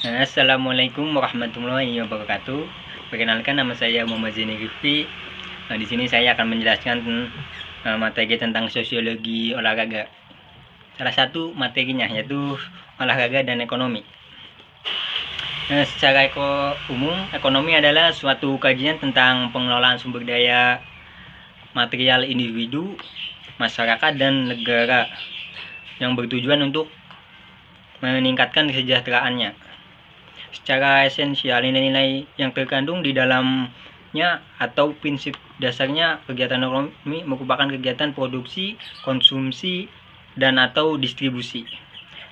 Assalamualaikum warahmatullahi wabarakatuh. Perkenalkan, nama saya Muhammad Zaini Rifki. Di sini saya akan menjelaskan materi tentang sosiologi olahraga. Salah satu materinya yaitu olahraga dan ekonomi. Secara umum, ekonomi adalah suatu kajian tentang pengelolaan sumber daya material individu, masyarakat, dan negara yang bertujuan untuk meningkatkan kesejahteraannya. Secara esensial, nilai-nilai yang terkandung di dalamnya atau prinsip dasarnya kegiatan ekonomi merupakan kegiatan produksi, konsumsi, dan atau distribusi.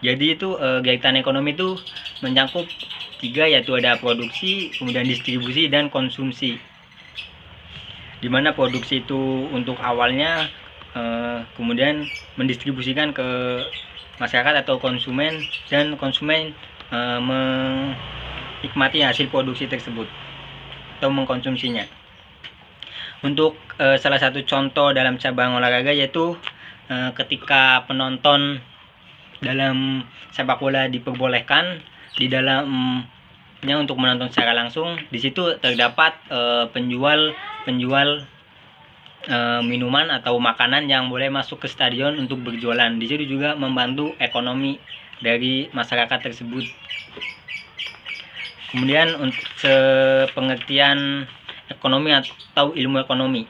Jadi itu kegiatan ekonomi itu mencakup tiga, yaitu ada produksi, kemudian distribusi, dan konsumsi. Dimana produksi itu untuk awalnya, kemudian mendistribusikan ke masyarakat atau konsumen, dan konsumen menikmati hasil produksi tersebut atau mengkonsumsinya. Untuk salah satu contoh dalam cabang olahraga yaitu ketika penonton dalam sepak bola diperbolehkan di dalamnya untuk menonton secara langsung, di situ terdapat penjual minuman atau makanan yang boleh masuk ke stadion untuk berjualan. Di situ juga membantu ekonomi dari masyarakat tersebut. Kemudian untuk pengertian ekonomi atau ilmu ekonomi.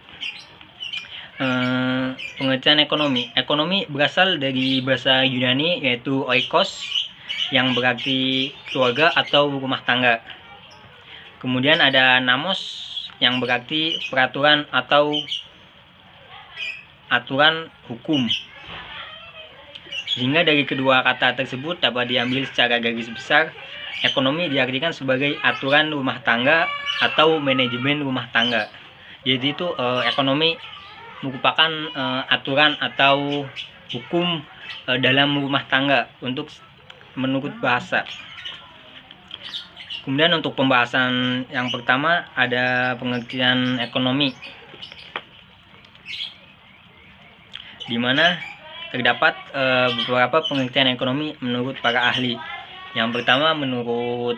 Pengertian ekonomi berasal dari bahasa Yunani yaitu oikos, yang berarti keluarga atau rumah tangga. Kemudian ada namos yang berarti peraturan atau aturan hukum. Sehingga dari kedua kata tersebut dapat diambil secara garis besar, ekonomi diartikan sebagai aturan rumah tangga atau manajemen rumah tangga. Jadi itu ekonomi merupakan aturan atau hukum dalam rumah tangga untuk menurut bahasa. Kemudian untuk pembahasan yang pertama ada pengertian ekonomi, di mana terdapat beberapa pengertian ekonomi menurut para ahli. Yang pertama, menurut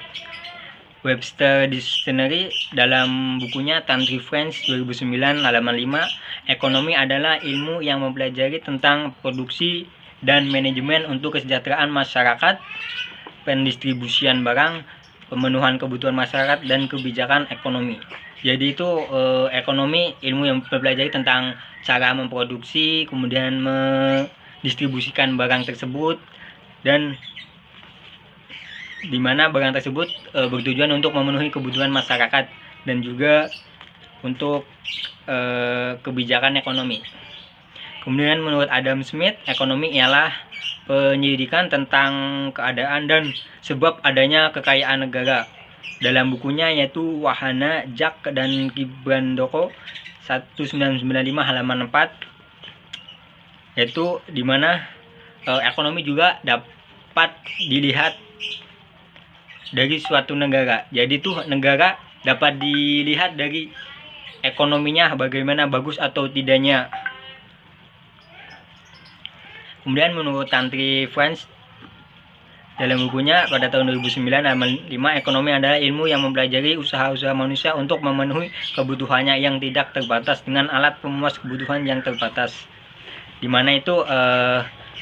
Webster Dictionary dalam bukunya Country Friends 2009 halaman 5, ekonomi adalah ilmu yang mempelajari tentang produksi dan manajemen untuk kesejahteraan masyarakat, pendistribusian barang, pemenuhan kebutuhan masyarakat, dan kebijakan ekonomi. Jadi itu ekonomi ilmu yang mempelajari tentang cara memproduksi, kemudian mendistribusikan barang tersebut, dan di mana barang tersebut bertujuan untuk memenuhi kebutuhan masyarakat dan juga untuk kebijakan ekonomi. Kemudian menurut Adam Smith, ekonomi ialah penyelidikan tentang keadaan dan sebab adanya kekayaan negara. Dalam bukunya yaitu Wahana, Jack, dan Kibrandoko 1995 halaman 4, yaitu dimana ekonomi juga dapat dilihat dari suatu negara. Jadi itu negara dapat dilihat dari ekonominya bagaimana bagus atau tidaknya. Kemudian menurut Country Friends dalam bukunya pada tahun 2009 halaman 5, ekonomi adalah ilmu yang mempelajari usaha-usaha manusia untuk memenuhi kebutuhannya yang tidak terbatas dengan alat pemuas kebutuhan yang terbatas. Dimana itu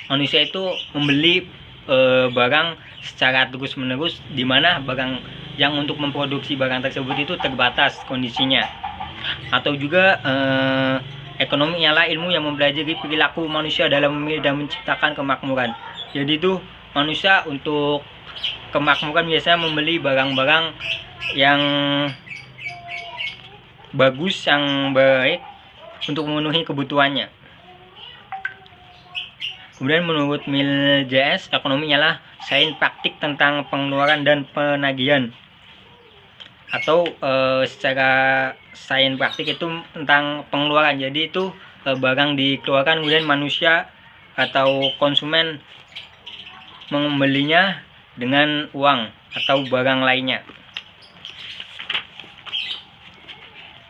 manusia itu membeli barang secara terus-menerus, dimana barang yang untuk memproduksi barang tersebut itu terbatas kondisinya. Atau juga ekonomi ialah ilmu yang mempelajari perilaku manusia dalam memilih dan menciptakan kemakmuran. Jadi itu manusia untuk kemakmuran biasanya membeli barang-barang yang bagus, yang baik untuk memenuhi kebutuhannya. Kemudian menurut Mill JS, ekonomi ialah sains praktik tentang pengeluaran dan penagihan. Atau secara sains praktik itu tentang pengeluaran. Jadi itu barang dikeluarkan, kemudian manusia atau konsumen membelinya dengan uang atau barang lainnya.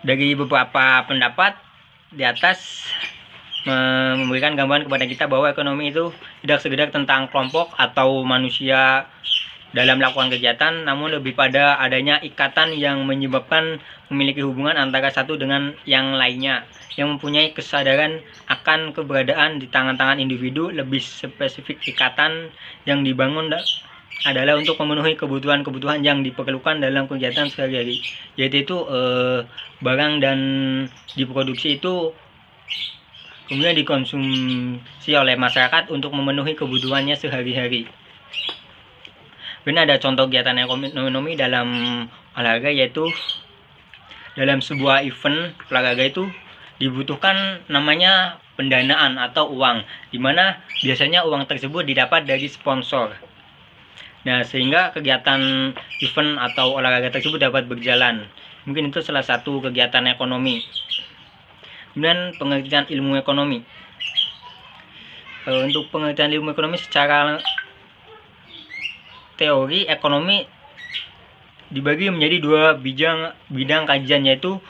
Dari beberapa pendapat di atas memberikan gambaran kepada kita bahwa ekonomi itu tidak sekedar tentang kelompok atau manusia dalam melakukan kegiatan, namun lebih pada adanya ikatan yang menyebabkan memiliki hubungan antara satu dengan yang lainnya, yang mempunyai kesadaran akan keberadaan di tangan-tangan individu. Lebih spesifik, ikatan yang dibangun adalah untuk memenuhi kebutuhan-kebutuhan yang diperlukan dalam kegiatan sehari-hari, yaitu barang dan diproduksi itu kemudian dikonsumsi oleh masyarakat untuk memenuhi kebutuhannya sehari-hari. Kemudian ada contoh kegiatan ekonomi dalam olahraga, yaitu dalam sebuah event olahraga itu dibutuhkan namanya pendanaan atau uang, dimana biasanya uang tersebut didapat dari sponsor. Nah, sehingga kegiatan event atau olahraga tersebut dapat berjalan. Mungkin itu salah satu kegiatan ekonomi. Kemudian pengertian ilmu ekonomi. Untuk pengertian ilmu ekonomi secara teori, ekonomi dibagi menjadi dua bidang kajian, yaitu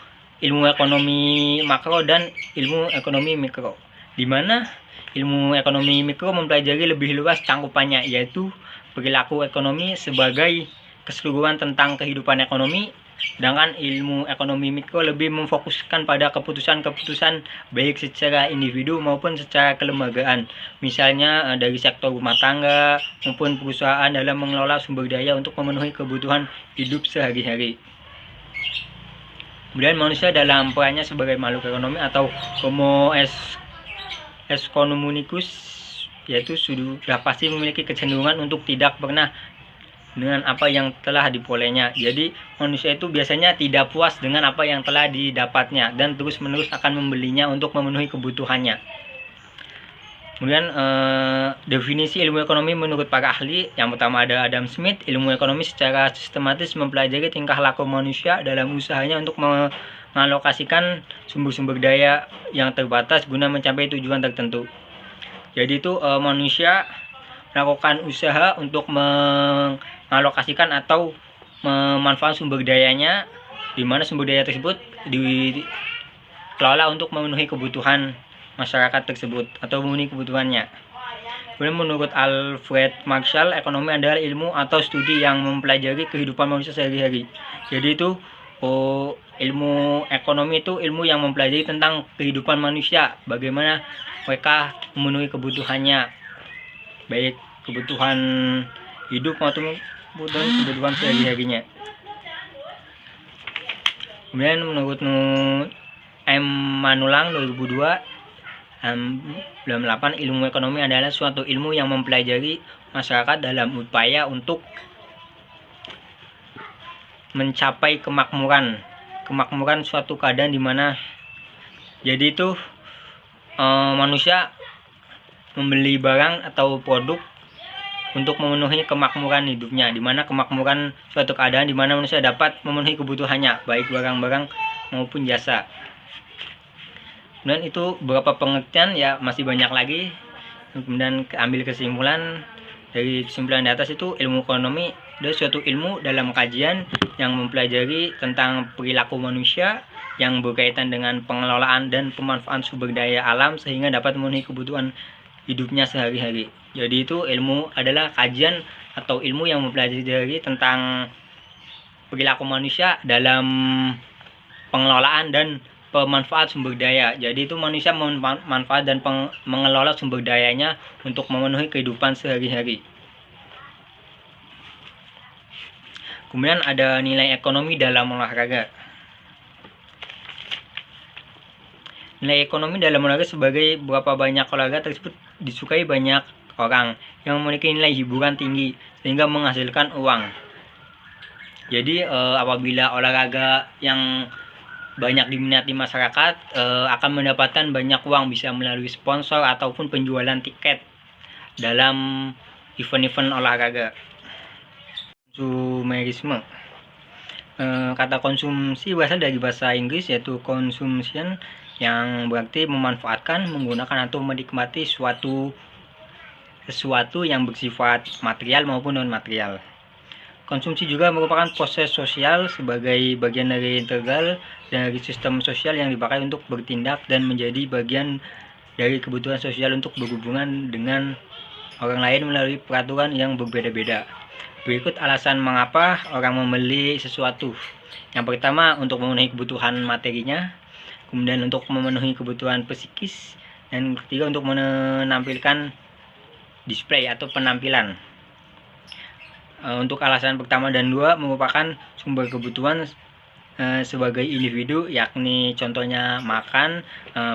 ilmu ekonomi makro dan ilmu ekonomi mikro, di mana ilmu ekonomi mikro mempelajari lebih luas cangkupannya, yaitu perilaku ekonomi sebagai keseluruhan tentang kehidupan ekonomi, sedangkan ilmu ekonomi mikro lebih memfokuskan pada keputusan-keputusan baik secara individu maupun secara kelembagaan, misalnya dari sektor rumah tangga maupun perusahaan dalam mengelola sumber daya untuk memenuhi kebutuhan hidup sehari-hari. Kemudian manusia dalam perannya sebagai makhluk ekonomi atau homo economicus, yaitu sudah pasti memiliki kecenderungan untuk tidak pernah dengan apa yang telah diperolehnya. Jadi manusia itu biasanya tidak puas dengan apa yang telah didapatnya dan terus-menerus akan membelinya untuk memenuhi kebutuhannya. Kemudian definisi ilmu ekonomi menurut para ahli, yang pertama ada Adam Smith. Ilmu ekonomi secara sistematis mempelajari tingkah laku manusia dalam usahanya untuk mengalokasikan sumber-sumber daya yang terbatas guna mencapai tujuan tertentu. Jadi itu manusia melakukan usaha untuk mengalokasikan atau memanfaatkan sumber dayanya, di mana sumber daya tersebut dikelola untuk memenuhi kebutuhan masyarakat tersebut atau memenuhi kebutuhannya. Kemudian menurut Alfred Marshall, ekonomi adalah ilmu atau studi yang mempelajari kehidupan manusia sehari-hari. Jadi itu ilmu ekonomi itu ilmu yang mempelajari tentang kehidupan manusia, bagaimana mereka memenuhi kebutuhannya, baik kebutuhan hidup maupun kebutuhan sehari-harinya. Kemudian menurut M. Manulang 2002, 98, ilmu ekonomi adalah suatu ilmu yang mempelajari masyarakat dalam upaya untuk mencapai kemakmuran suatu keadaan, di mana jadi itu manusia membeli barang atau produk untuk memenuhi kemakmuran hidupnya, di mana kemakmuran suatu keadaan di mana manusia dapat memenuhi kebutuhannya, baik barang-barang maupun jasa. Dan itu beberapa pengertian, ya masih banyak lagi. Kemudian ambil kesimpulan dari kesimpulan di atas itu, ilmu ekonomi adalah suatu ilmu dalam kajian yang mempelajari tentang perilaku manusia yang berkaitan dengan pengelolaan dan pemanfaatan sumber daya alam sehingga dapat memenuhi kebutuhan hidupnya sehari-hari. Jadi itu ilmu adalah kajian atau ilmu yang mempelajari tentang perilaku manusia dalam pengelolaan dan pemanfaat sumber daya. Jadi itu manusia memanfaat dan mengelola sumber dayanya untuk memenuhi kehidupan sehari-hari. Kemudian ada nilai ekonomi dalam olahraga. Nilai ekonomi dalam olahraga sebagai berapa banyak olahraga tersebut disukai banyak orang yang memiliki nilai hiburan tinggi sehingga menghasilkan uang. Jadi apabila olahraga yang banyak diminati masyarakat akan mendapatkan banyak uang, bisa melalui sponsor ataupun penjualan tiket dalam event-event olahraga. Konsumerisme. Kata konsumsi berasal dari bahasa Inggris, yaitu consumption, yang berarti memanfaatkan, menggunakan atau menikmati sesuatu yang bersifat material maupun non material. Konsumsi juga merupakan proses sosial sebagai bagian dari integral dari sistem sosial yang dipakai untuk bertindak dan menjadi bagian dari kebutuhan sosial untuk berhubungan dengan orang lain melalui peraturan yang berbeda-beda. Berikut alasan mengapa orang membeli sesuatu. Yang pertama, untuk memenuhi kebutuhan materinya, kemudian untuk memenuhi kebutuhan psikis, dan ketiga untuk menampilkan display atau penampilan. Untuk alasan pertama dan dua merupakan sumber kebutuhan sebagai individu, yakni contohnya makan,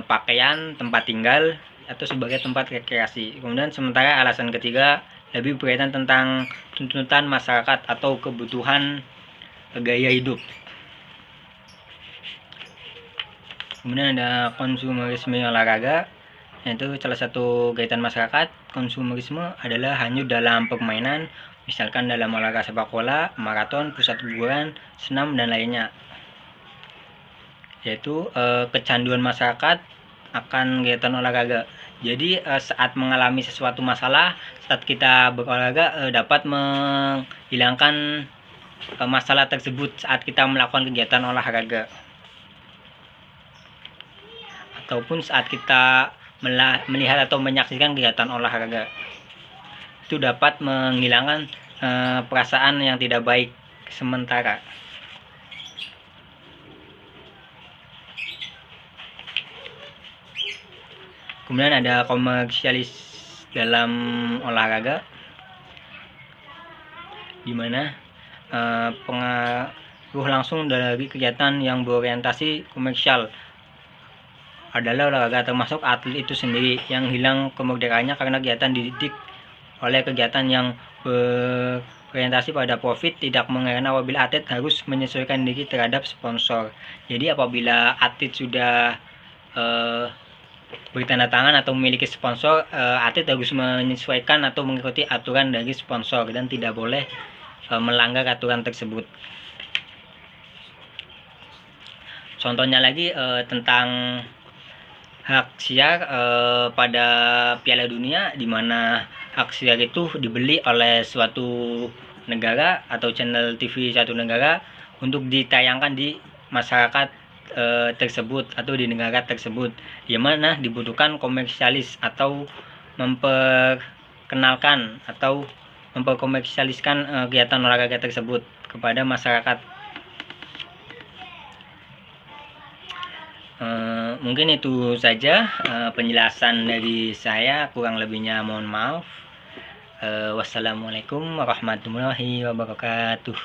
pakaian, tempat tinggal, atau sebagai tempat rekreasi. Kemudian sementara alasan ketiga lebih berkaitan tentang tuntutan masyarakat atau kebutuhan gaya hidup. Kemudian ada konsumerisme olahraga, yaitu salah satu kegiatan masyarakat. Konsumerisme adalah hanyut dalam permainan, misalkan dalam olahraga sepak bola, maraton, pusat hiburan, senam, dan lainnya. Yaitu kecanduan masyarakat akan kegiatan olahraga. Jadi saat mengalami sesuatu masalah, saat kita berolahraga dapat menghilangkan masalah tersebut saat kita melakukan kegiatan olahraga, ataupun saat kita melihat atau menyaksikan kegiatan olahraga, itu dapat menghilangkan perasaan yang tidak baik sementara. Kemudian ada komersialis dalam olahraga, di mana pengaruh langsung dari kegiatan yang berorientasi komersial adalah olahraga, termasuk atlet itu sendiri yang hilang kemerdekaannya karena kegiatan dididik oleh kegiatan yang berorientasi pada profit. Tidak mengherankan apabila atlet harus menyesuaikan diri terhadap sponsor. Jadi apabila atlet sudah bertanda tangan atau memiliki sponsor, atlet harus menyesuaikan atau mengikuti aturan dari sponsor dan tidak boleh melanggar aturan tersebut. Contohnya lagi tentang hak siar pada Piala Dunia, di mana hak siar itu dibeli oleh suatu negara atau channel TV satu negara untuk ditayangkan di masyarakat tersebut atau di negara tersebut, di mana dibutuhkan komersialis atau memperkenalkan atau memperkomersialiskan kegiatan olahraga tersebut kepada masyarakat. Mungkin itu saja penjelasan dari saya, kurang lebihnya mohon maaf. Wassalamualaikum warahmatullahi wabarakatuh.